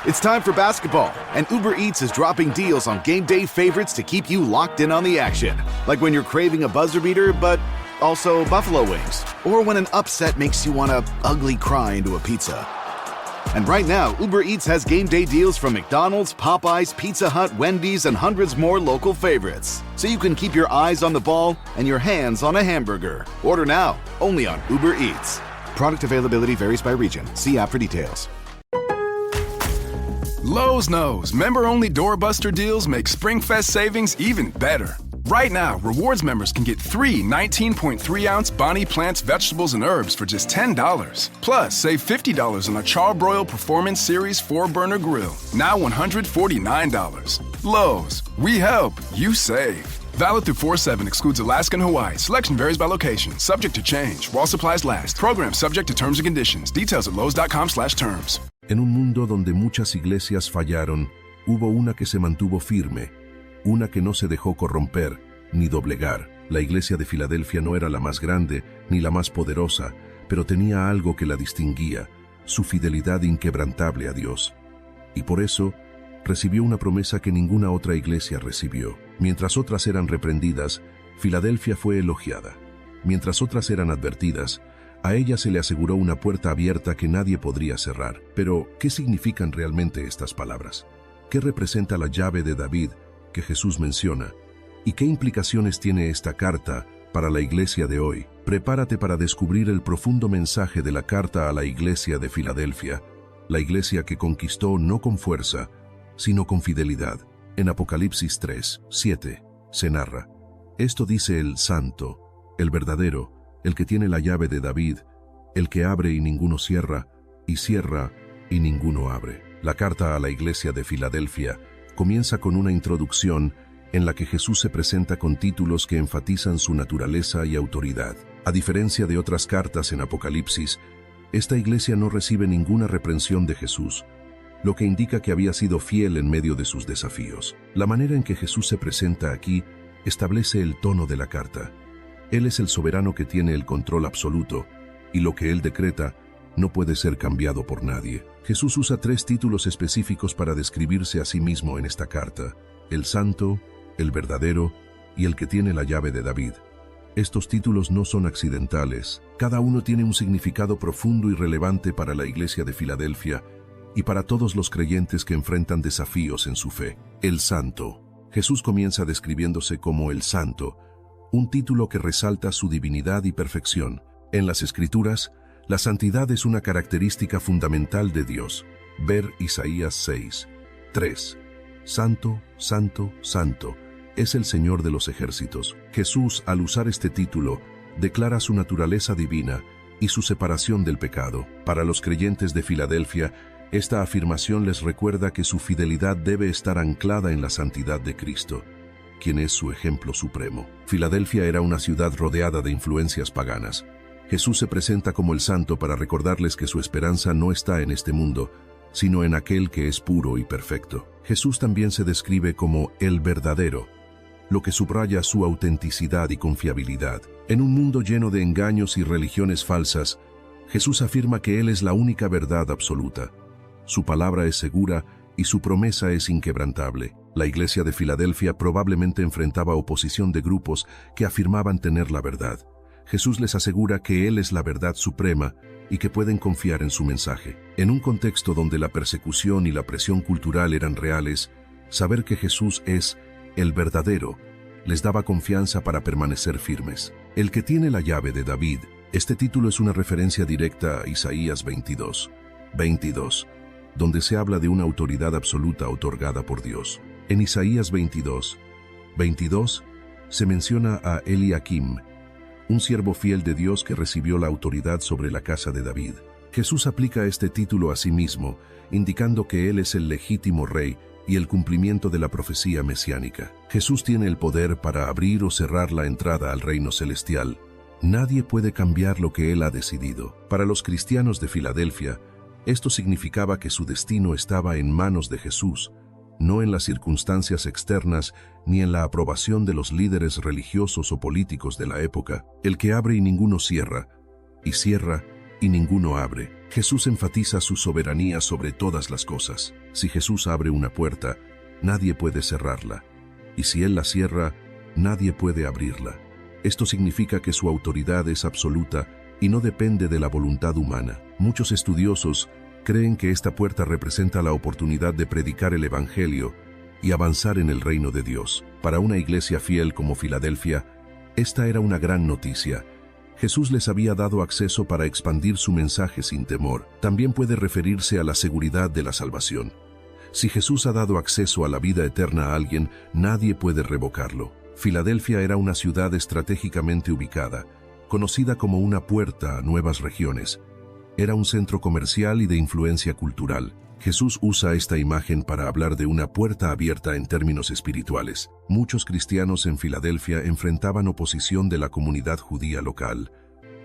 It's time for basketball, and Uber Eats is dropping deals on game day favorites to keep you locked in on the action. Like when you're craving a buzzer beater, but also buffalo wings. Or when an upset makes you want to ugly cry into a pizza. And right now, Uber Eats has game day deals from McDonald's, Popeyes, Pizza Hut, Wendy's, and hundreds more local favorites. So you can keep your eyes on the ball and your hands on a hamburger. Order now, only on Uber Eats. Product availability varies by region. See app for details. Lowe's knows member-only doorbuster deals make SpringFest savings even better. Right now, rewards members can get 3 19.3-ounce Bonnie Plants vegetables and herbs for just $10. Plus, save $50 on a Char-Broil Performance Series 4-burner grill, now $149. Lowe's, we help, you save. Valid through 4/7, excludes Alaska and Hawaii. Selection varies by location, subject to change, while supplies last. Program subject to terms and conditions. Details at lowes.com/terms. En un mundo donde muchas iglesias fallaron, hubo una que se mantuvo firme, una que no se dejó corromper ni doblegar. La iglesia de Filadelfia no era la más grande ni la más poderosa, pero tenía algo que la distinguía, su fidelidad inquebrantable a Dios. Y por eso, recibió una promesa que ninguna otra iglesia recibió. Mientras otras eran reprendidas, Filadelfia fue elogiada. Mientras otras eran advertidas, a ella se le aseguró una puerta abierta que nadie podría cerrar. Pero, ¿qué significan realmente estas palabras? ¿Qué representa la llave de David que Jesús menciona? ¿Y qué implicaciones tiene esta carta para la iglesia de hoy? Prepárate para descubrir el profundo mensaje de la carta a la iglesia de Filadelfia, la iglesia que conquistó no con fuerza, sino con fidelidad. En Apocalipsis 3:7 se narra: esto dice el Santo, el verdadero, el que tiene la llave de David, el que abre y ninguno cierra, y cierra y ninguno abre. La carta a la iglesia de Filadelfia comienza con una introducción en la que Jesús se presenta con títulos que enfatizan su naturaleza y autoridad. A diferencia de otras cartas en Apocalipsis, esta iglesia no recibe ninguna reprensión de Jesús, lo que indica que había sido fiel en medio de sus desafíos. La manera en que Jesús se presenta aquí establece el tono de la carta. Él es el soberano que tiene el control absoluto, y lo que Él decreta no puede ser cambiado por nadie. Jesús usa 3 títulos específicos para describirse a sí mismo en esta carta: el Santo, el Verdadero y el que tiene la llave de David. Estos títulos no son accidentales. Cada uno tiene un significado profundo y relevante para la iglesia de Filadelfia y para todos los creyentes que enfrentan desafíos en su fe. El Santo. Jesús comienza describiéndose como el Santo, un título que resalta su divinidad y perfección. En las Escrituras, la santidad es una característica fundamental de Dios. Ver Isaías 6:3. Santo, santo, santo, es el Señor de los ejércitos. Jesús, al usar este título, declara su naturaleza divina y su separación del pecado. Para los creyentes de Filadelfia, esta afirmación les recuerda que su fidelidad debe estar anclada en la santidad de Cristo, quien es su ejemplo supremo. Filadelfia era una ciudad rodeada de influencias paganas. Jesús se presenta como el Santo para recordarles que su esperanza no está en este mundo, sino en aquel que es puro y perfecto. Jesús también se describe como el verdadero, lo que subraya su autenticidad y confiabilidad. En un mundo lleno de engaños y religiones falsas, Jesús afirma que Él es la única verdad absoluta. Su palabra es segura y su promesa es inquebrantable. La iglesia de Filadelfia probablemente enfrentaba oposición de grupos que afirmaban tener la verdad. Jesús les asegura que Él es la verdad suprema y que pueden confiar en su mensaje. En un contexto donde la persecución y la presión cultural eran reales, saber que Jesús es el verdadero les daba confianza para permanecer firmes. El que tiene la llave de David. Este título es una referencia directa a Isaías 22, donde se habla de una autoridad absoluta otorgada por Dios. En Isaías 22 se menciona a Eliakim, un siervo fiel de Dios que recibió la autoridad sobre la casa de David. Jesús aplica este título a sí mismo, indicando que Él es el legítimo rey y el cumplimiento de la profecía mesiánica. Jesús tiene el poder para abrir o cerrar la entrada al reino celestial. Nadie puede cambiar lo que Él ha decidido. Para los cristianos de Filadelfia, esto significaba que su destino estaba en manos de Jesús, no en las circunstancias externas ni en la aprobación de los líderes religiosos o políticos de la época. El que abre y ninguno cierra, y cierra y ninguno abre. Jesús enfatiza su soberanía sobre todas las cosas. Si Jesús abre una puerta, nadie puede cerrarla. Y si Él la cierra, nadie puede abrirla. Esto significa que su autoridad es absoluta y no depende de la voluntad humana. Muchos estudiosos creen que esta puerta representa la oportunidad de predicar el Evangelio y avanzar en el reino de Dios. Para una iglesia fiel como Filadelfia, esta era una gran noticia. Jesús les había dado acceso para expandir su mensaje sin temor. También puede referirse a la seguridad de la salvación. Si Jesús ha dado acceso a la vida eterna a alguien, nadie puede revocarlo. Filadelfia era una ciudad estratégicamente ubicada, conocida como una puerta a nuevas regiones. Era un centro comercial y de influencia cultural. Jesús usa esta imagen para hablar de una puerta abierta en términos espirituales. Muchos cristianos en Filadelfia enfrentaban oposición de la comunidad judía local.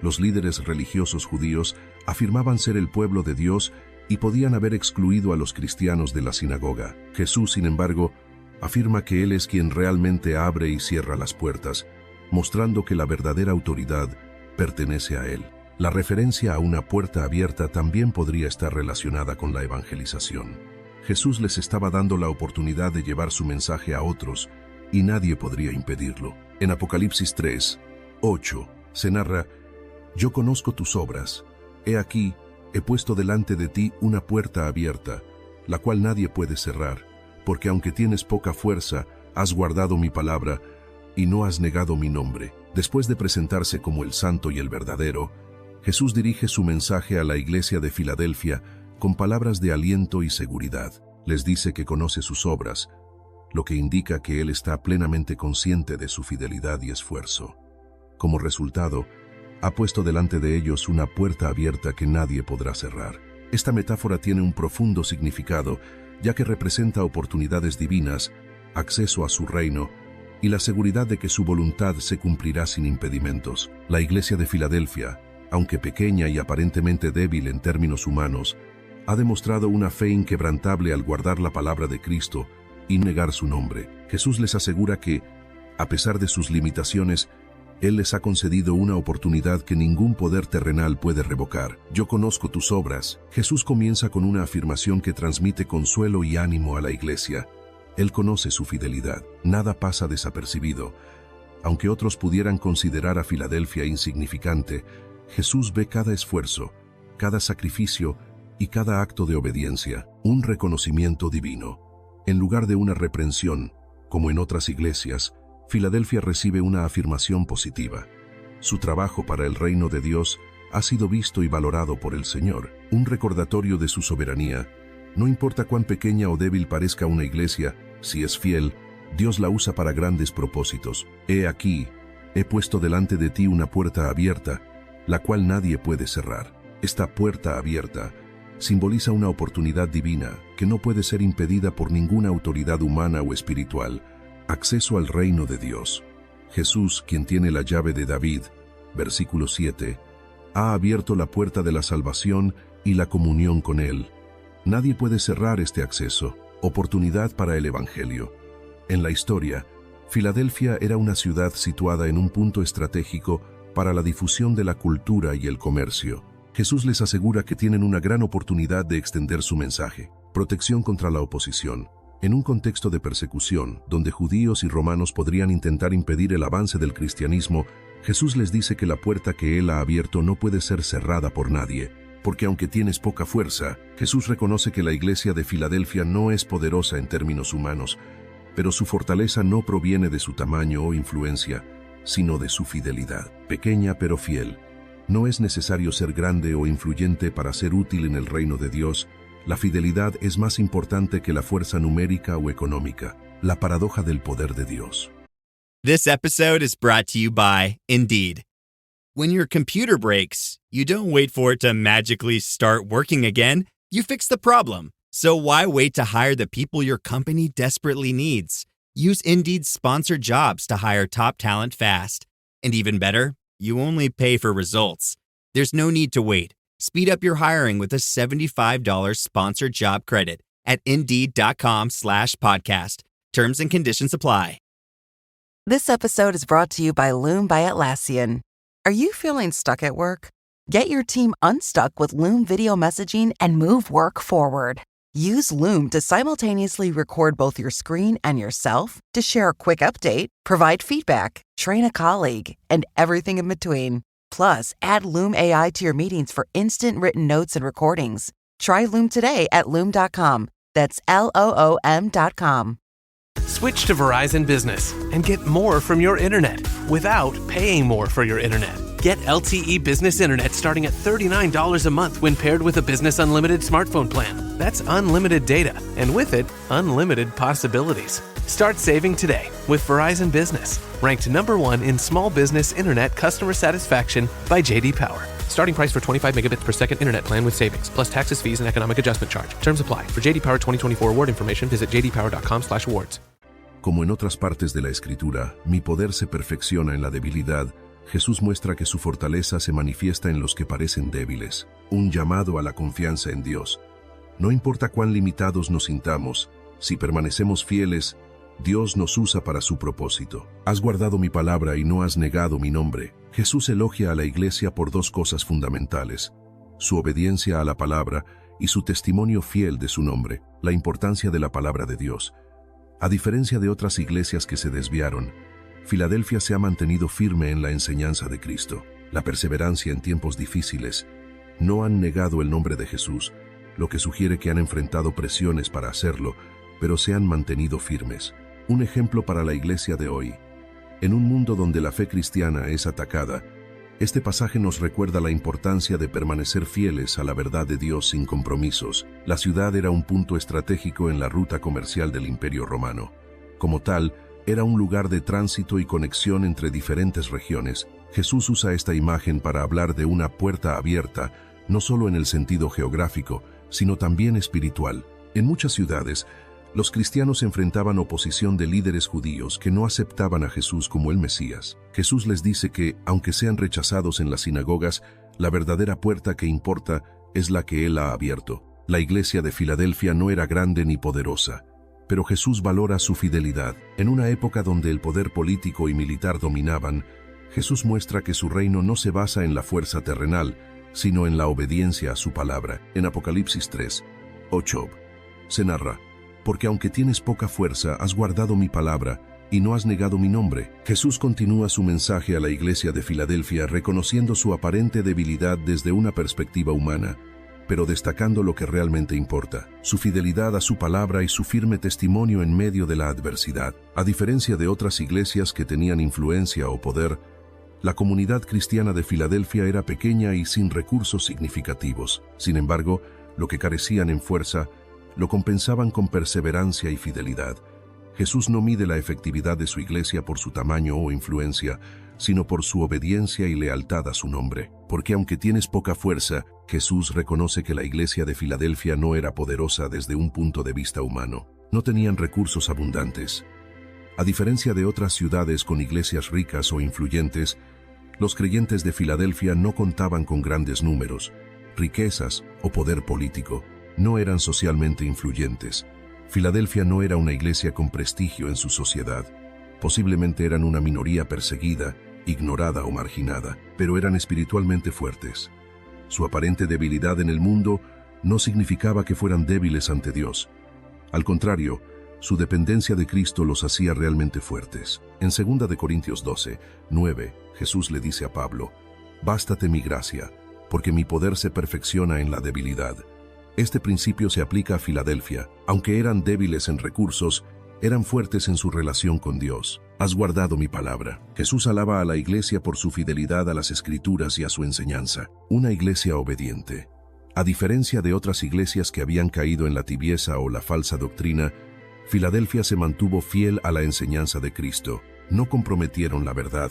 Los líderes religiosos judíos afirmaban ser el pueblo de Dios y podían haber excluido a los cristianos de la sinagoga. Jesús, sin embargo, afirma que Él es quien realmente abre y cierra las puertas, mostrando que la verdadera autoridad pertenece a Él. La referencia a una puerta abierta también podría estar relacionada con la evangelización. Jesús les estaba dando la oportunidad de llevar su mensaje a otros y nadie podría impedirlo. En Apocalipsis 3:8 se narra: «Yo conozco tus obras. He aquí, he puesto delante de ti una puerta abierta, la cual nadie puede cerrar, porque aunque tienes poca fuerza, has guardado mi palabra y no has negado mi nombre». Después de presentarse como el santo y el verdadero, Jesús dirige su mensaje a la iglesia de Filadelfia con palabras de aliento y seguridad. Les dice que conoce sus obras, lo que indica que Él está plenamente consciente de su fidelidad y esfuerzo. Como resultado, ha puesto delante de ellos una puerta abierta que nadie podrá cerrar. Esta metáfora tiene un profundo significado, ya que representa oportunidades divinas, acceso a su reino y la seguridad de que su voluntad se cumplirá sin impedimentos. La iglesia de Filadelfia, aunque pequeña y aparentemente débil en términos humanos, ha demostrado una fe inquebrantable al guardar la palabra de Cristo y negar su nombre. Jesús les asegura que, a pesar de sus limitaciones, Él les ha concedido una oportunidad que ningún poder terrenal puede revocar. Yo conozco tus obras. Jesús comienza con una afirmación que transmite consuelo y ánimo a la iglesia. Él conoce su fidelidad. Nada pasa desapercibido. Aunque otros pudieran considerar a Filadelfia insignificante, Jesús ve cada esfuerzo, cada sacrificio y cada acto de obediencia, un reconocimiento divino. En lugar de una reprensión, como en otras iglesias, Filadelfia recibe una afirmación positiva. Su trabajo para el reino de Dios ha sido visto y valorado por el Señor, un recordatorio de su soberanía. No importa cuán pequeña o débil parezca una iglesia, si es fiel, Dios la usa para grandes propósitos. He aquí, he puesto delante de ti una puerta abierta, la cual nadie puede cerrar. Esta puerta abierta simboliza una oportunidad divina que no puede ser impedida por ninguna autoridad humana o espiritual. Acceso al reino de Dios. Jesús, quien tiene la llave de David, versículo 7, ha abierto la puerta de la salvación y la comunión con Él. Nadie puede cerrar este acceso. Oportunidad para el Evangelio. En la historia, Filadelfia era una ciudad situada en un punto estratégico para la difusión de la cultura y el comercio. Jesús les asegura que tienen una gran oportunidad de extender su mensaje. Protección contra la oposición. En un contexto de persecución, donde judíos y romanos podrían intentar impedir el avance del cristianismo, Jesús les dice que la puerta que Él ha abierto no puede ser cerrada por nadie, porque aunque tienes poca fuerza, Jesús reconoce que la iglesia de Filadelfia no es poderosa en términos humanos, pero su fortaleza no proviene de su tamaño o influencia, sino de su fidelidad. Pequeña pero fiel. No es necesario ser grande o influyente para ser útil en el reino de Dios. La fidelidad es más importante que la fuerza numérica o económica. La paradoja del poder de Dios. This episode is brought to you by Indeed. When your computer breaks, you don't wait for it to magically start working again. You fix the problem. So why wait to hire the people your company desperately needs? Use Indeed's sponsored jobs to hire top talent fast. And even better, you only pay for results. There's no need to wait. Speed up your hiring with a $75 sponsored job credit at Indeed.com/podcast. Terms and conditions apply. This episode is brought to you by Loom by Atlassian. Are you feeling stuck at work? Get your team unstuck with Loom video messaging and move work forward. Use Loom to simultaneously record both your screen and yourself to share a quick update, provide feedback, train a colleague, and everything in between. Plus, add Loom AI to your meetings for instant written notes and recordings. Try Loom today at Loom.com. That's LOOM.com. Switch to Verizon Business and get more from your internet without paying more for your internet. Get LTE Business Internet starting at $39 a month when paired with a Business Unlimited smartphone plan. That's unlimited data, and with it, unlimited possibilities. Start saving today with Verizon Business, ranked #1 in small business internet customer satisfaction by J.D. Power. Starting price for 25 megabits per second internet plan with savings, plus taxes, fees, and economic adjustment charge. Terms apply. For J.D. Power 2024 award information, visit jdpower.com/awards. Como en otras partes de la Escritura, mi poder se perfecciona en la debilidad. Jesús muestra que su fortaleza se manifiesta en los que parecen débiles. Un llamado a la confianza en Dios. No importa cuán limitados nos sintamos, si permanecemos fieles, Dios nos usa para su propósito. Has guardado mi palabra y no has negado mi nombre. Jesús elogia a la iglesia por dos cosas fundamentales: su obediencia a la palabra y su testimonio fiel de su nombre, la importancia de la palabra de Dios. A diferencia de otras iglesias que se desviaron, Filadelfia se ha mantenido firme en la enseñanza de Cristo. La perseverancia en tiempos difíciles. No han negado el nombre de Jesús, lo que sugiere que han enfrentado presiones para hacerlo, pero se han mantenido firmes. Un ejemplo para la iglesia de hoy. En un mundo donde la fe cristiana es atacada, este pasaje nos recuerda la importancia de permanecer fieles a la verdad de Dios sin compromisos. La ciudad era un punto estratégico en la ruta comercial del Imperio Romano. Como tal, era un lugar de tránsito y conexión entre diferentes regiones. Jesús usa esta imagen para hablar de una puerta abierta, no solo en el sentido geográfico, sino también espiritual. En muchas ciudades, los cristianos enfrentaban oposición de líderes judíos que no aceptaban a Jesús como el Mesías. Jesús les dice que, aunque sean rechazados en las sinagogas, la verdadera puerta que importa es la que Él ha abierto. La iglesia de Filadelfia no era grande ni poderosa, pero Jesús valora su fidelidad. En una época donde el poder político y militar dominaban, Jesús muestra que su reino no se basa en la fuerza terrenal, sino en la obediencia a su palabra. En Apocalipsis 3:8 se narra: porque aunque tienes poca fuerza, has guardado mi palabra y no has negado mi nombre. Jesús continúa su mensaje a la iglesia de Filadelfia reconociendo su aparente debilidad desde una perspectiva humana, pero destacando lo que realmente importa: su fidelidad a su palabra y su firme testimonio en medio de la adversidad. A diferencia de otras iglesias que tenían influencia o poder, la comunidad cristiana de Filadelfia era pequeña y sin recursos significativos. Sin embargo, lo que carecían en fuerza, lo compensaban con perseverancia y fidelidad. Jesús no mide la efectividad de su iglesia por su tamaño o influencia, sino por su obediencia y lealtad a su nombre. Porque aunque tienes poca fuerza, Jesús reconoce que la iglesia de Filadelfia no era poderosa desde un punto de vista humano. No tenían recursos abundantes. A diferencia de otras ciudades con iglesias ricas o influyentes, los creyentes de Filadelfia no contaban con grandes números, riquezas o poder político. No eran socialmente influyentes. Filadelfia no era una iglesia con prestigio en su sociedad. Posiblemente eran una minoría perseguida, ignorada o marginada, pero eran espiritualmente fuertes. Su aparente debilidad en el mundo no significaba que fueran débiles ante Dios. Al contrario, su dependencia de Cristo los hacía realmente fuertes. En 2 Corintios 12:9, Jesús le dice a Pablo: «Bástate mi gracia, porque mi poder se perfecciona en la debilidad». Este principio se aplica a Filadelfia. Aunque eran débiles en recursos, eran fuertes en su relación con Dios. Has guardado mi palabra. Jesús alaba a la iglesia por su fidelidad a las Escrituras y a su enseñanza. Una iglesia obediente. A diferencia de otras iglesias que habían caído en la tibieza o la falsa doctrina, Filadelfia se mantuvo fiel a la enseñanza de Cristo. No comprometieron la verdad.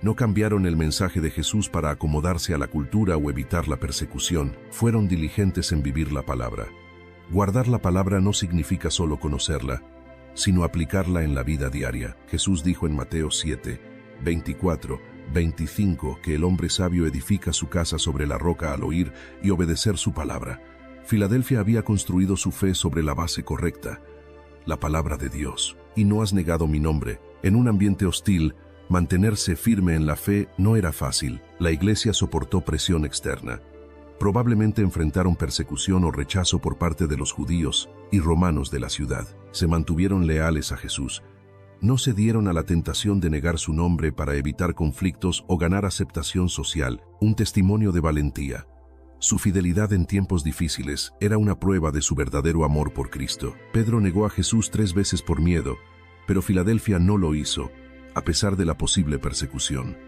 No cambiaron el mensaje de Jesús para acomodarse a la cultura o evitar la persecución. Fueron diligentes en vivir la palabra. Guardar la palabra no significa solo conocerla, sino aplicarla en la vida diaria. Jesús dijo en Mateo 7:24-25 que el hombre sabio edifica su casa sobre la roca al oír y obedecer su palabra. Filadelfia había construido su fe sobre la base correcta, la palabra de Dios. Y no has negado mi nombre. En un ambiente hostil, Mantenerse firme en la fe no era fácil. La iglesia soportó presión externa. Probablemente enfrentaron persecución o rechazo por parte de los judíos y romanos de la ciudad. Se mantuvieron leales a Jesús. No cedieron a la tentación de negar su nombre para evitar conflictos o ganar aceptación social, un testimonio de valentía. Su fidelidad en tiempos difíciles era una prueba de su verdadero amor por Cristo. Pedro negó a Jesús 3 veces por miedo, pero Filadelfia no lo hizo, a pesar de la posible persecución.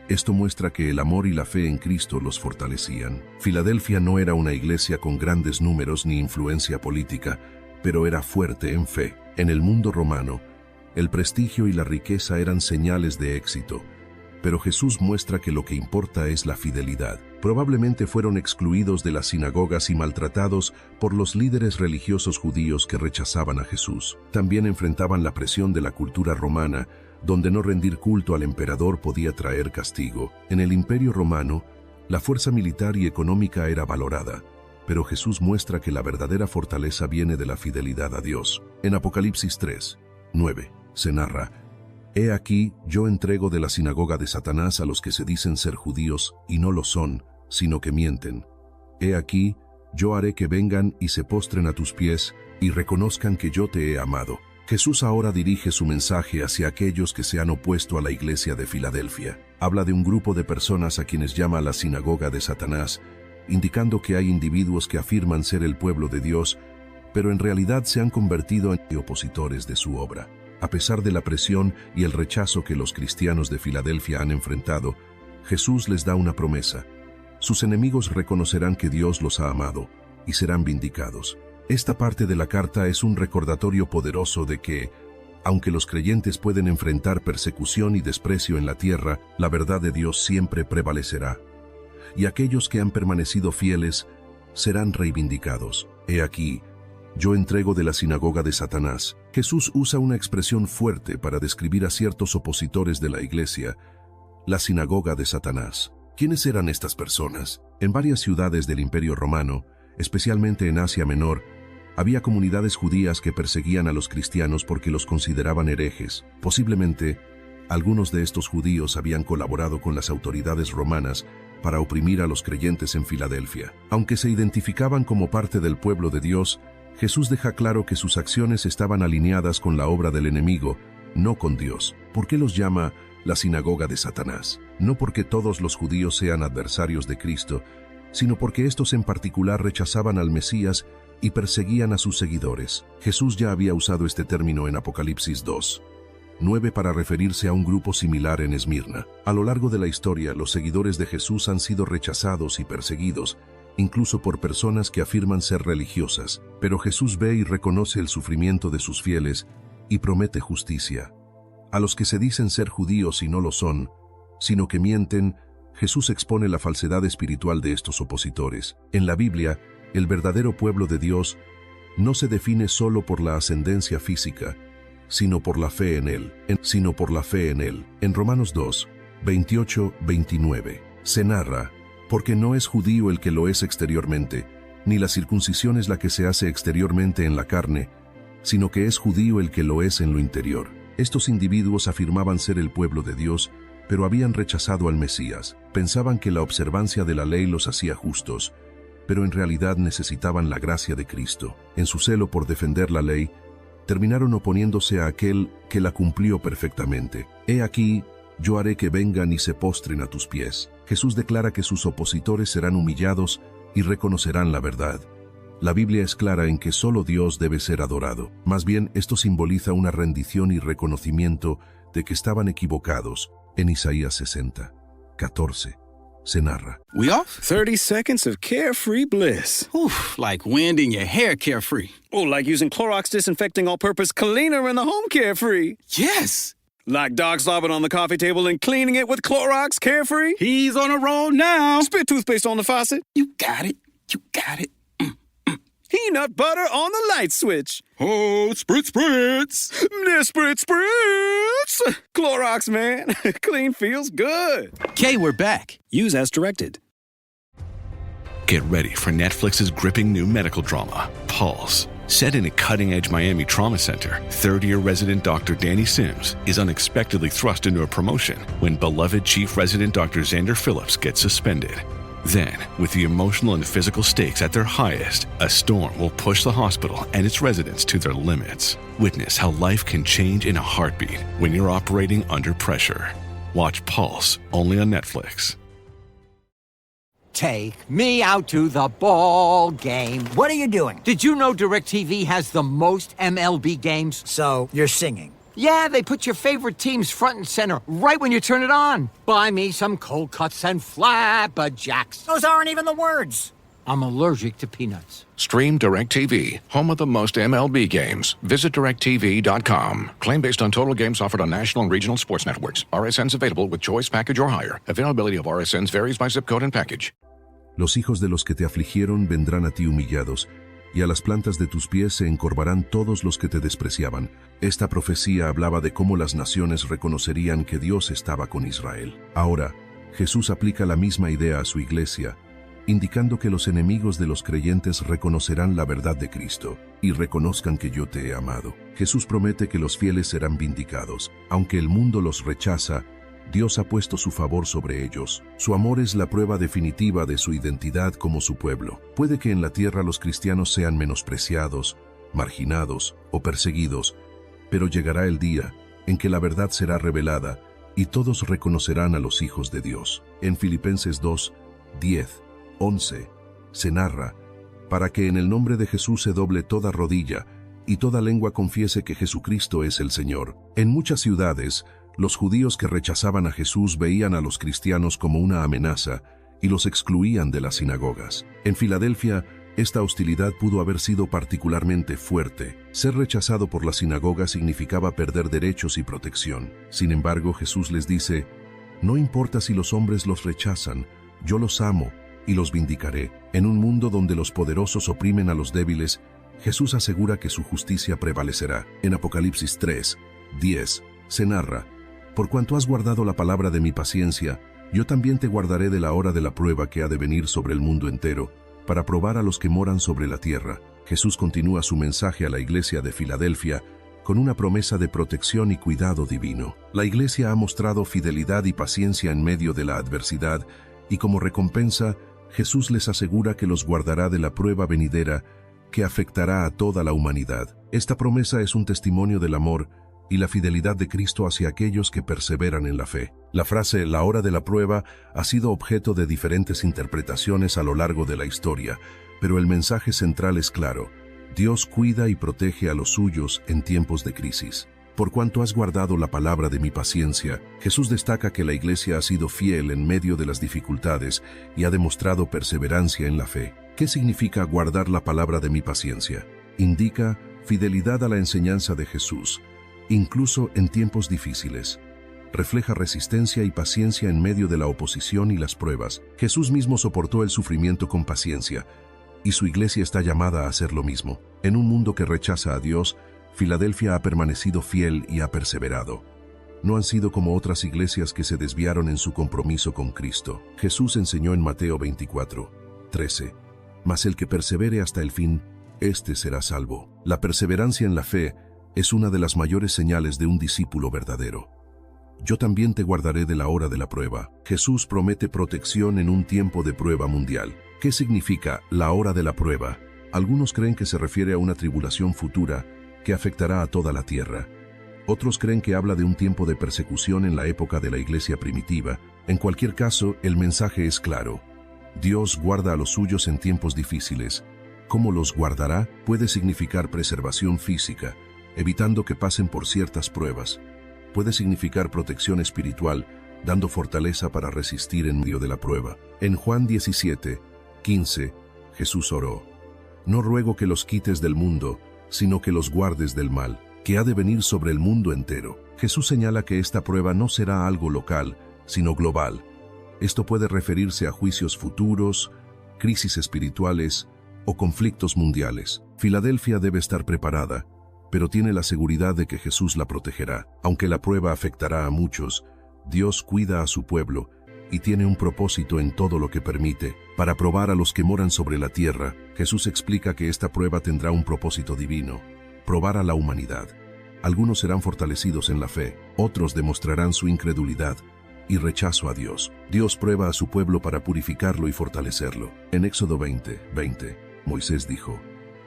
Esto muestra que el amor y la fe en Cristo los fortalecían. Filadelfia no era una iglesia con grandes números ni influencia política, pero era fuerte en fe. En el mundo romano, el prestigio y la riqueza eran señales de éxito, pero Jesús muestra que lo que importa es la fidelidad. Probablemente fueron excluidos de las sinagogas y maltratados por los líderes religiosos judíos que rechazaban a Jesús. También enfrentaban la presión de la cultura romana, donde no rendir culto al emperador podía traer castigo. En el Imperio Romano, la fuerza militar y económica era valorada, pero Jesús muestra que la verdadera fortaleza viene de la fidelidad a Dios. En Apocalipsis 3:9 se narra: «He aquí, yo entrego de la sinagoga de Satanás a los que se dicen ser judíos y no lo son, sino que mienten. He aquí, yo haré que vengan y se postren a tus pies y reconozcan que yo te he amado». Jesús ahora dirige su mensaje hacia aquellos que se han opuesto a la iglesia de Filadelfia. Habla de un grupo de personas a quienes llama la sinagoga de Satanás, indicando que hay individuos que afirman ser el pueblo de Dios, pero en realidad se han convertido en opositores de su obra. A pesar de la presión y el rechazo que los cristianos de Filadelfia han enfrentado, Jesús les da una promesa. Sus enemigos reconocerán que Dios los ha amado y serán vindicados. Esta parte de la carta es un recordatorio poderoso de que, aunque los creyentes pueden enfrentar persecución y desprecio en la tierra, la verdad de Dios siempre prevalecerá. Y aquellos que han permanecido fieles serán reivindicados. He aquí, yo entrego de la sinagoga de Satanás. Jesús usa una expresión fuerte para describir a ciertos opositores de la iglesia: la sinagoga de Satanás. ¿Quiénes eran estas personas? En varias ciudades del Imperio Romano, especialmente en Asia Menor, había comunidades judías que perseguían a los cristianos porque los consideraban herejes. Posiblemente, algunos de estos judíos habían colaborado con las autoridades romanas para oprimir a los creyentes en Filadelfia. Aunque se identificaban como parte del pueblo de Dios, Jesús deja claro que sus acciones estaban alineadas con la obra del enemigo, no con Dios. ¿Por qué los llama la sinagoga de Satanás? No porque todos los judíos sean adversarios de Cristo, sino porque estos en particular rechazaban al Mesías y perseguían a sus seguidores. Jesús ya había usado este término en Apocalipsis 2:9 para referirse a un grupo similar en Esmirna. A lo largo de la historia, los seguidores de Jesús han sido rechazados y perseguidos, incluso por personas que afirman ser religiosas. Pero Jesús ve y reconoce el sufrimiento de sus fieles y promete justicia. A los que se dicen ser judíos y no lo son, sino que mienten, Jesús expone la falsedad espiritual de estos opositores. En la Biblia, el verdadero pueblo de Dios no se define solo por la ascendencia física, sino por la fe en Él. En Romanos 2:28-29 se narra: porque no es judío el que lo es exteriormente, ni la circuncisión es la que se hace exteriormente en la carne, sino que es judío el que lo es en lo interior. Estos individuos afirmaban ser el pueblo de Dios, pero habían rechazado al Mesías. Pensaban que la observancia de la ley los hacía justos, pero en realidad necesitaban la gracia de Cristo. En su celo por defender la ley, terminaron oponiéndose a aquel que la cumplió perfectamente. He aquí, yo haré que vengan y se postren a tus pies. Jesús declara que sus opositores serán humillados y reconocerán la verdad. La Biblia es clara en que solo Dios debe ser adorado. Más bien, esto simboliza una rendición y reconocimiento de que estaban equivocados. En Isaías 60:14 se narra: We off? 30 seconds of carefree bliss. Oof, like wind in your hair carefree. Oh, like using Clorox Disinfecting All-Purpose Cleaner in the home carefree. Yes. Like dog slobbing on the coffee table and cleaning it with Clorox Carefree. He's on a roll now. Spit toothpaste on the faucet. You got it. You got it. Peanut butter on the light switch. Oh, spritz, spritz. Spritz, spritz. Clorox, man. Clean feels good. Okay, we're back. Use as directed. Get ready for Netflix's gripping new medical drama, Pulse. Set in a cutting-edge Miami trauma center, third-year resident Dr. Danny Sims is unexpectedly thrust into a promotion when beloved Chief Resident Dr. Xander Phillips gets suspended. Then, with the emotional and physical stakes at their highest, a storm will push the hospital and its residents to their limits. Witness how life can change in a heartbeat when you're operating under pressure. Watch Pulse, only on Netflix. Take me out to the ball game. What are you doing? Did you know DirecTV has the most MLB games? So, you're singing? Yeah, they put your favorite teams front and center right when you turn it on. Buy me some cold cuts and flapjacks. Those aren't even the words. I'm allergic to peanuts. Stream DirecTV, home of the most MLB games. Visit DirecTV.com. Claim based on total games offered on national and regional sports networks. RSNs available with choice package or higher. Availability of RSNs varies by zip code and package. Los hijos de los que te afligieron vendrán a ti humillados, y a las plantas de tus pies se encorvarán todos los que te despreciaban. Esta profecía hablaba de cómo las naciones reconocerían que Dios estaba con Israel. Ahora, Jesús aplica la misma idea a su iglesia, indicando que los enemigos de los creyentes reconocerán la verdad de Cristo y reconozcan que yo te he amado. Jesús promete que los fieles serán vindicados. Aunque el mundo los rechaza, Dios ha puesto su favor sobre ellos. Su amor es la prueba definitiva de su identidad como su pueblo. Puede que en la tierra los cristianos sean menospreciados, marginados o perseguidos, pero llegará el día en que la verdad será revelada y todos reconocerán a los hijos de Dios. En Filipenses 2, 10, 11, se narra, para que en el nombre de Jesús se doble toda rodilla y toda lengua confiese que Jesucristo es el Señor. En muchas ciudades, los judíos que rechazaban a Jesús veían a los cristianos como una amenaza y los excluían de las sinagogas. En Filadelfia, esta hostilidad pudo haber sido particularmente fuerte. Ser rechazado por la sinagoga significaba perder derechos y protección. Sin embargo, Jesús les dice, no importa si los hombres los rechazan, yo los amo y los vindicaré. En un mundo donde los poderosos oprimen a los débiles, Jesús asegura que su justicia prevalecerá. En Apocalipsis 3, 10, se narra, por cuanto has guardado la palabra de mi paciencia, yo también te guardaré de la hora de la prueba que ha de venir sobre el mundo entero, para probar a los que moran sobre la tierra. Jesús continúa su mensaje a la iglesia de Filadelfia con una promesa de protección y cuidado divino. La iglesia ha mostrado fidelidad y paciencia en medio de la adversidad, y como recompensa, Jesús les asegura que los guardará de la prueba venidera que afectará a toda la humanidad. Esta promesa es un testimonio del amor y la fidelidad de Cristo hacia aquellos que perseveran en la fe. La frase «la hora de la prueba» ha sido objeto de diferentes interpretaciones a lo largo de la historia, pero el mensaje central es claro: Dios cuida y protege a los suyos en tiempos de crisis. Por cuanto has guardado la palabra de mi paciencia, Jesús destaca que la iglesia ha sido fiel en medio de las dificultades y ha demostrado perseverancia en la fe. ¿Qué significa guardar la palabra de mi paciencia? Indica fidelidad a la enseñanza de Jesús, incluso en tiempos difíciles. Refleja resistencia y paciencia en medio de la oposición y las pruebas. Jesús mismo soportó el sufrimiento con paciencia, y su iglesia está llamada a hacer lo mismo. En un mundo que rechaza a Dios, Filadelfia ha permanecido fiel y ha perseverado. No han sido como otras iglesias que se desviaron en su compromiso con Cristo. Jesús enseñó en Mateo 24, 13, mas el que persevere hasta el fin, éste será salvo. La perseverancia en la fe es una de las mayores señales de un discípulo verdadero. Yo también te guardaré de la hora de la prueba. Jesús promete protección en un tiempo de prueba mundial. ¿Qué significa la hora de la prueba? Algunos creen que se refiere a una tribulación futura que afectará a toda la tierra. Otros creen que habla de un tiempo de persecución en la época de la iglesia primitiva. En cualquier caso, el mensaje es claro. Dios guarda a los suyos en tiempos difíciles. ¿Cómo los guardará? Puede significar preservación física, evitando que pasen por ciertas pruebas. Puede significar protección espiritual, dando fortaleza para resistir en medio de la prueba. En Juan 17, 15, Jesús oró: no ruego que los quites del mundo, sino que los guardes del mal, que ha de venir sobre el mundo entero. Jesús señala que esta prueba no será algo local, sino global. Esto puede referirse a juicios futuros, crisis espirituales o conflictos mundiales. Filadelfia debe estar preparada, pero tiene la seguridad de que Jesús la protegerá. Aunque la prueba afectará a muchos, Dios cuida a su pueblo y tiene un propósito en todo lo que permite. Para probar a los que moran sobre la tierra, Jesús explica que esta prueba tendrá un propósito divino: probar a la humanidad. Algunos serán fortalecidos en la fe, otros demostrarán su incredulidad y rechazo a Dios. Dios prueba a su pueblo para purificarlo y fortalecerlo. En Éxodo 20:20, Moisés dijo: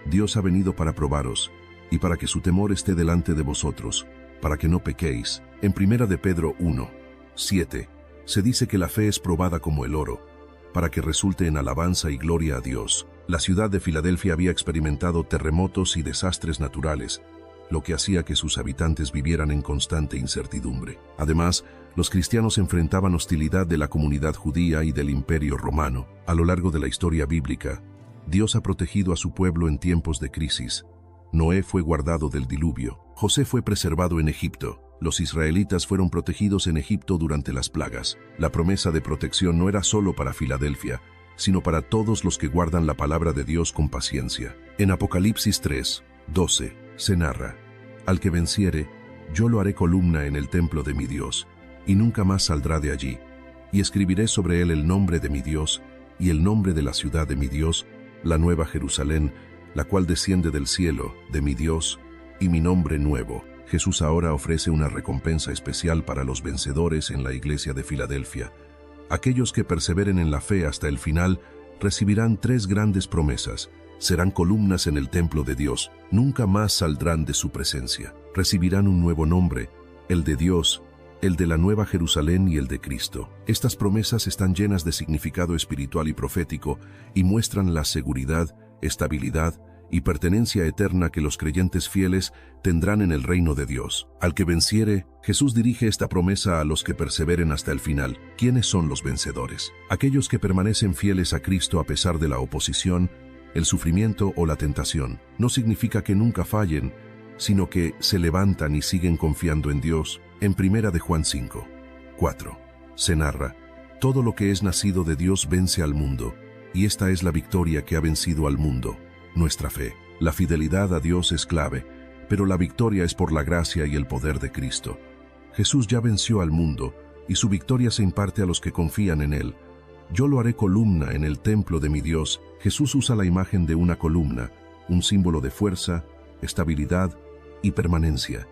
Dios ha venido para probaros y para que su temor esté delante de vosotros, para que no pequéis. En 1 de Pedro 1:7 se dice que la fe es probada como el oro, para que resulte en alabanza y gloria a Dios. La ciudad de Filadelfia había experimentado terremotos y desastres naturales, lo que hacía que sus habitantes vivieran en constante incertidumbre. Además, los cristianos enfrentaban hostilidad de la comunidad judía y del Imperio Romano. A lo largo de la historia bíblica, Dios ha protegido a su pueblo en tiempos de crisis. Noé fue guardado del diluvio. José fue preservado en Egipto. Los israelitas fueron protegidos en Egipto durante las plagas. La promesa de protección no era solo para Filadelfia, sino para todos los que guardan la palabra de Dios con paciencia. En Apocalipsis 3:12 se narra: al que venciere, yo lo haré columna en el templo de mi Dios, y nunca más saldrá de allí. Y escribiré sobre él el nombre de mi Dios, y el nombre de la ciudad de mi Dios, la nueva Jerusalén, la cual desciende del cielo, de mi Dios, y mi nombre nuevo. Jesús ahora ofrece una recompensa especial para los vencedores en la iglesia de Filadelfia. Aquellos que perseveren en la fe hasta el final recibirán 3 grandes promesas. Serán columnas en el templo de Dios, nunca más saldrán de su presencia. Recibirán un nuevo nombre, el de Dios, el de la nueva Jerusalén y el de Cristo. Estas promesas están llenas de significado espiritual y profético y muestran la seguridad, estabilidad y pertenencia eterna que los creyentes fieles tendrán en el reino de Dios. Al que venciere, Jesús dirige esta promesa a los que perseveren hasta el final. ¿Quiénes son los vencedores? Aquellos que permanecen fieles a Cristo a pesar de la oposición, el sufrimiento o la tentación. No significa que nunca fallen, sino que se levantan y siguen confiando en Dios. En 1 de Juan 5:4 se narra: todo lo que es nacido de Dios vence al mundo, y esta es la victoria que ha vencido al mundo, nuestra fe. La fidelidad a Dios es clave, pero la victoria es por la gracia y el poder de Cristo. Jesús ya venció al mundo, y su victoria se imparte a los que confían en Él. Yo lo haré columna en el templo de mi Dios. Jesús usa la imagen de una columna, un símbolo de fuerza, estabilidad y permanencia.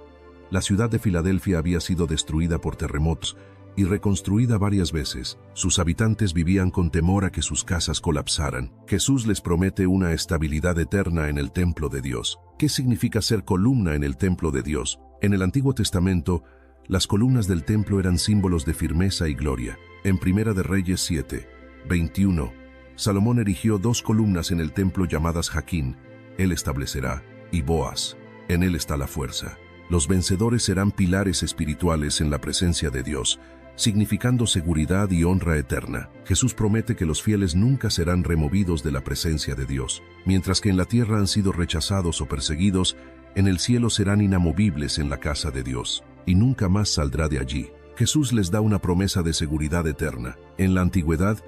La ciudad de Filadelfia había sido destruida por terremotos y reconstruida varias veces. Sus habitantes vivían con temor a que sus casas colapsaran. Jesús les promete una estabilidad eterna en el templo de Dios. ¿Qué significa ser columna en el templo de Dios? En el Antiguo Testamento, las columnas del templo eran símbolos de firmeza y gloria. En 1 de Reyes 7:21, Salomón erigió 2 columnas en el templo llamadas Jaquín. Él establecerá, y Boaz. En él está la fuerza. Los vencedores serán pilares espirituales en la presencia de Dios, significando seguridad y honra eterna. Jesús promete que los fieles nunca serán removidos de la presencia de Dios. Mientras que en la tierra han sido rechazados o perseguidos, en el cielo serán inamovibles en la casa de Dios, y nunca más saldrá de allí. Jesús les da una promesa de seguridad eterna. En la antigüedad,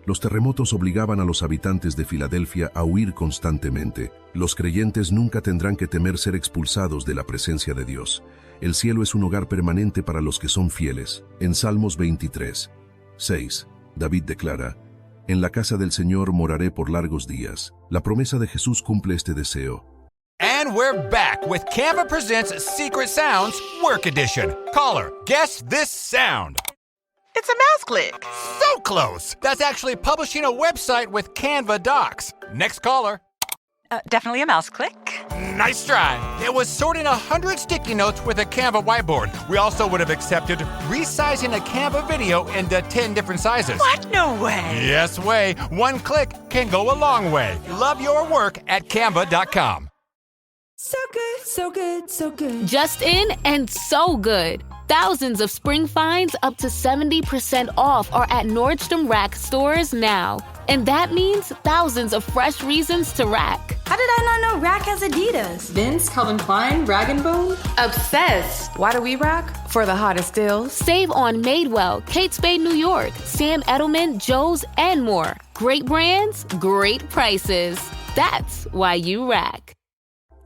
los terremotos obligaban a los habitantes de Filadelfia a huir constantemente. Los creyentes nunca tendrán que temer ser expulsados de la presencia de Dios. El cielo es un hogar permanente para los que son fieles. En Salmos 23:6, David declara: en la casa del Señor moraré por largos días. La promesa de Jesús cumple este deseo. And we're back with Canva Presents Secret Sounds Work Edition. Caller, guess this sound. It's a mouse click. So close! That's actually publishing a website with Canva Docs. Next caller. Definitely a mouse click. Nice try. It was sorting 100 sticky notes with a Canva whiteboard. We also would have accepted resizing a Canva video into 10 different sizes. What? No way. Yes way. One click can go a long way. Love your work at canva.com. So good, so good, so good. Just in and so good. Thousands of spring finds up to 70% off are at Nordstrom Rack stores now. And that means thousands of fresh reasons to rack. How did I not know Rack has Adidas? Vince, Calvin Klein, Rag & Bone? Obsessed. Why do we rack? For the hottest deals. Save on Madewell, Kate Spade New York, Sam Edelman, Joe's, and more. Great brands, great prices. That's why you rack.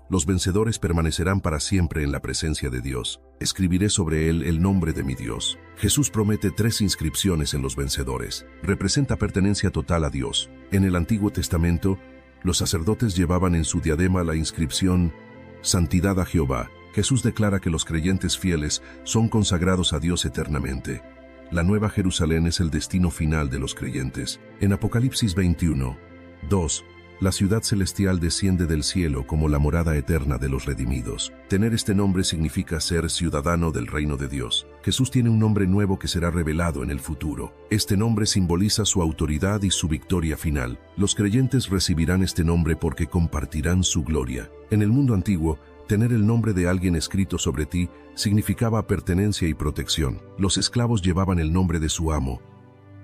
Los vencedores permanecerán para siempre en la presencia de Dios. Escribiré sobre él el nombre de mi Dios. Jesús promete 3 inscripciones en los vencedores. Representa pertenencia total a Dios. En el Antiguo Testamento, los sacerdotes llevaban en su diadema la inscripción Santidad a Jehová. Jesús declara que los creyentes fieles son consagrados a Dios eternamente. La Nueva Jerusalén es el destino final de los creyentes. En Apocalipsis 21, 2, la ciudad celestial desciende del cielo como la morada eterna de los redimidos. Tener este nombre significa ser ciudadano del reino de Dios. Jesús tiene un nombre nuevo que será revelado en el futuro. Este nombre simboliza su autoridad y su victoria final. Los creyentes recibirán este nombre porque compartirán su gloria. En el mundo antiguo, tener el nombre de alguien escrito sobre ti significaba pertenencia y protección. Los esclavos llevaban el nombre de su amo,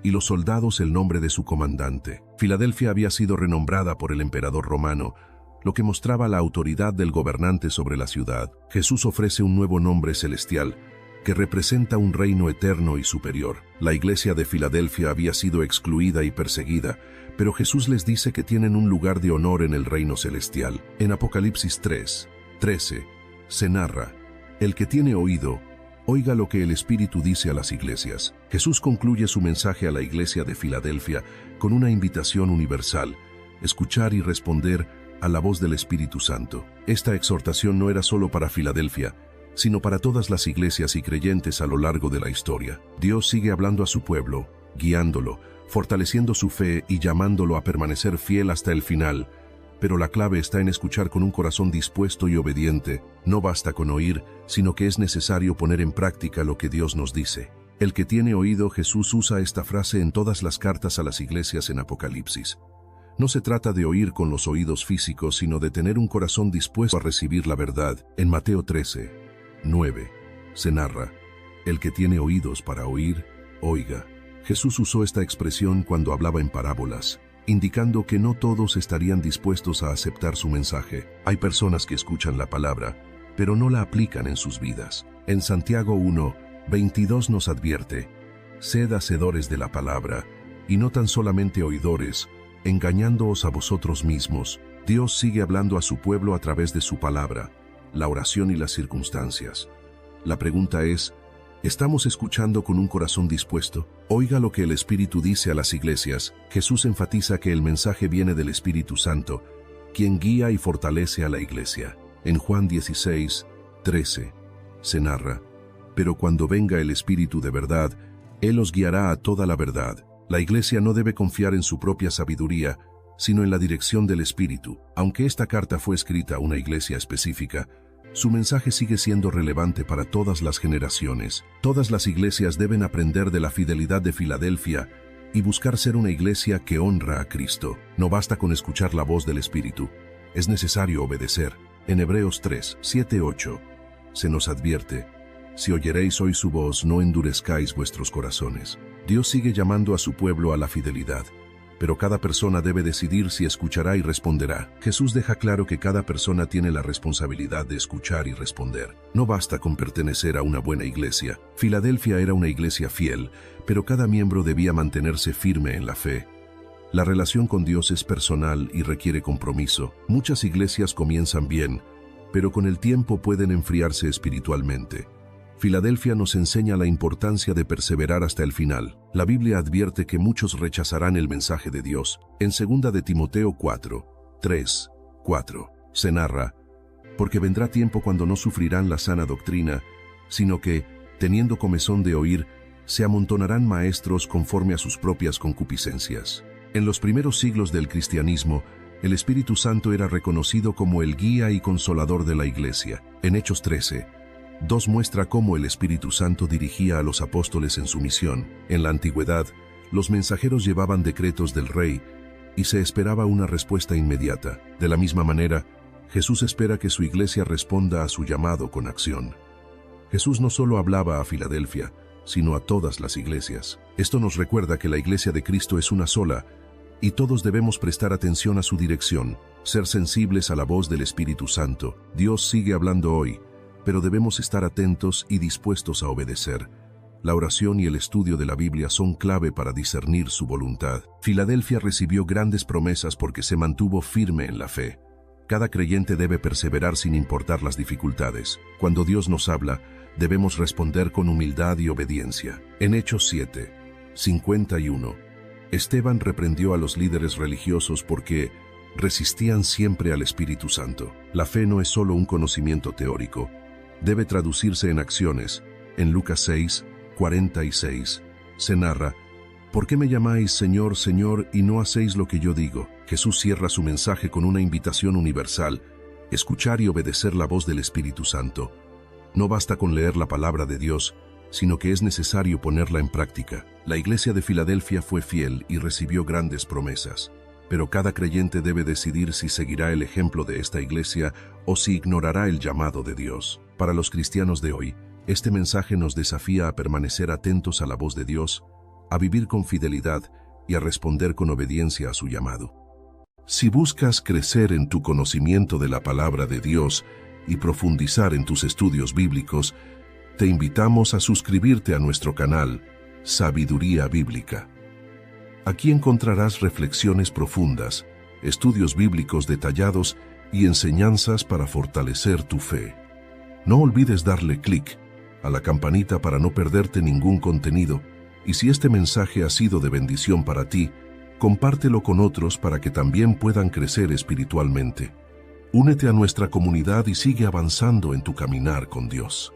y los soldados el nombre de su comandante. Filadelfia había sido renombrada por el emperador romano, lo que mostraba la autoridad del gobernante sobre la ciudad. Jesús ofrece un nuevo nombre celestial, que representa un reino eterno y superior. La iglesia de Filadelfia había sido excluida y perseguida, pero Jesús les dice que tienen un lugar de honor en el reino celestial. En Apocalipsis 3:13, se narra: el que tiene oído, oiga lo que el Espíritu dice a las iglesias. Jesús concluye su mensaje a la iglesia de Filadelfia con una invitación universal: escuchar y responder a la voz del Espíritu Santo. Esta exhortación no era solo para Filadelfia, sino para todas las iglesias y creyentes a lo largo de la historia. Dios sigue hablando a su pueblo, guiándolo, fortaleciendo su fe y llamándolo a permanecer fiel hasta el final. Pero la clave está en escuchar con un corazón dispuesto y obediente. No basta con oír, sino que es necesario poner en práctica lo que Dios nos dice. El que tiene oído, Jesús usa esta frase en todas las cartas a las iglesias en Apocalipsis. No se trata de oír con los oídos físicos, sino de tener un corazón dispuesto a recibir la verdad. En Mateo 13:9, se narra: el que tiene oídos para oír, oiga. Jesús usó esta expresión cuando hablaba en parábolas, indicando que no todos estarían dispuestos a aceptar su mensaje. Hay personas que escuchan la palabra, pero no la aplican en sus vidas. En Santiago 1:22 nos advierte: sed hacedores de la palabra, y no tan solamente oidores, engañándoos a vosotros mismos. Dios sigue hablando a su pueblo a través de su palabra, la oración y las circunstancias. La pregunta es: ¿estamos escuchando con un corazón dispuesto? Oiga lo que el Espíritu dice a las iglesias. Jesús enfatiza que el mensaje viene del Espíritu Santo, quien guía y fortalece a la iglesia. En Juan 16:13 se narra: pero cuando venga el Espíritu de verdad, Él os guiará a toda la verdad. La iglesia no debe confiar en su propia sabiduría, sino en la dirección del Espíritu. Aunque esta carta fue escrita a una iglesia específica, su mensaje sigue siendo relevante para todas las generaciones. Todas las iglesias deben aprender de la fidelidad de Filadelfia y buscar ser una iglesia que honra a Cristo. No basta con escuchar la voz del Espíritu, es necesario obedecer. En Hebreos 3:7-8 se nos advierte: si oyeréis hoy su voz, no endurezcáis vuestros corazones. Dios sigue llamando a su pueblo a la fidelidad, pero cada persona debe decidir si escuchará y responderá. Jesús deja claro que cada persona tiene la responsabilidad de escuchar y responder. No basta con pertenecer a una buena iglesia. Filadelfia era una iglesia fiel, pero cada miembro debía mantenerse firme en la fe. La relación con Dios es personal y requiere compromiso. Muchas iglesias comienzan bien, pero con el tiempo pueden enfriarse espiritualmente. Filadelfia nos enseña la importancia de perseverar hasta el final. La Biblia advierte que muchos rechazarán el mensaje de Dios. En 2 de Timoteo 4:3-4 se narra: porque vendrá tiempo cuando no sufrirán la sana doctrina, sino que, teniendo comezón de oír, se amontonarán maestros conforme a sus propias concupiscencias. En los primeros siglos del cristianismo, el Espíritu Santo era reconocido como el guía y consolador de la iglesia. En Hechos 13:2 muestra cómo el Espíritu Santo dirigía a los apóstoles en su misión. En la antigüedad, los mensajeros llevaban decretos del rey y se esperaba una respuesta inmediata. De la misma manera, Jesús espera que su iglesia responda a su llamado con acción. Jesús no solo hablaba a Filadelfia, sino a todas las iglesias. Esto nos recuerda que la iglesia de Cristo es una sola, y todos debemos prestar atención a su dirección, ser sensibles a la voz del Espíritu Santo. Dios sigue hablando hoy, pero debemos estar atentos y dispuestos a obedecer. La oración y el estudio de la Biblia son clave para discernir su voluntad. Filadelfia recibió grandes promesas porque se mantuvo firme en la fe. Cada creyente debe perseverar sin importar las dificultades. Cuando Dios nos habla, debemos responder con humildad y obediencia. En Hechos 7, 51, Esteban reprendió a los líderes religiosos porque resistían siempre al Espíritu Santo. La fe no es solo un conocimiento teórico, debe traducirse en acciones. En Lucas 6, 46, se narra: ¿por qué me llamáis Señor, Señor, y no hacéis lo que yo digo? Jesús cierra su mensaje con una invitación universal: escuchar y obedecer la voz del Espíritu Santo. No basta con leer la palabra de Dios, sino que es necesario ponerla en práctica. La iglesia de Filadelfia fue fiel y recibió grandes promesas, pero cada creyente debe decidir si seguirá el ejemplo de esta iglesia o si ignorará el llamado de Dios. Para los cristianos de hoy, este mensaje nos desafía a permanecer atentos a la voz de Dios, a vivir con fidelidad y a responder con obediencia a su llamado. Si buscas crecer en tu conocimiento de la palabra de Dios y profundizar en tus estudios bíblicos, te invitamos a suscribirte a nuestro canal Sabiduría Bíblica. Aquí encontrarás reflexiones profundas, estudios bíblicos detallados y enseñanzas para fortalecer tu fe. No olvides darle clic a la campanita para no perderte ningún contenido, y si este mensaje ha sido de bendición para ti, compártelo con otros para que también puedan crecer espiritualmente. Únete a nuestra comunidad y sigue avanzando en tu caminar con Dios.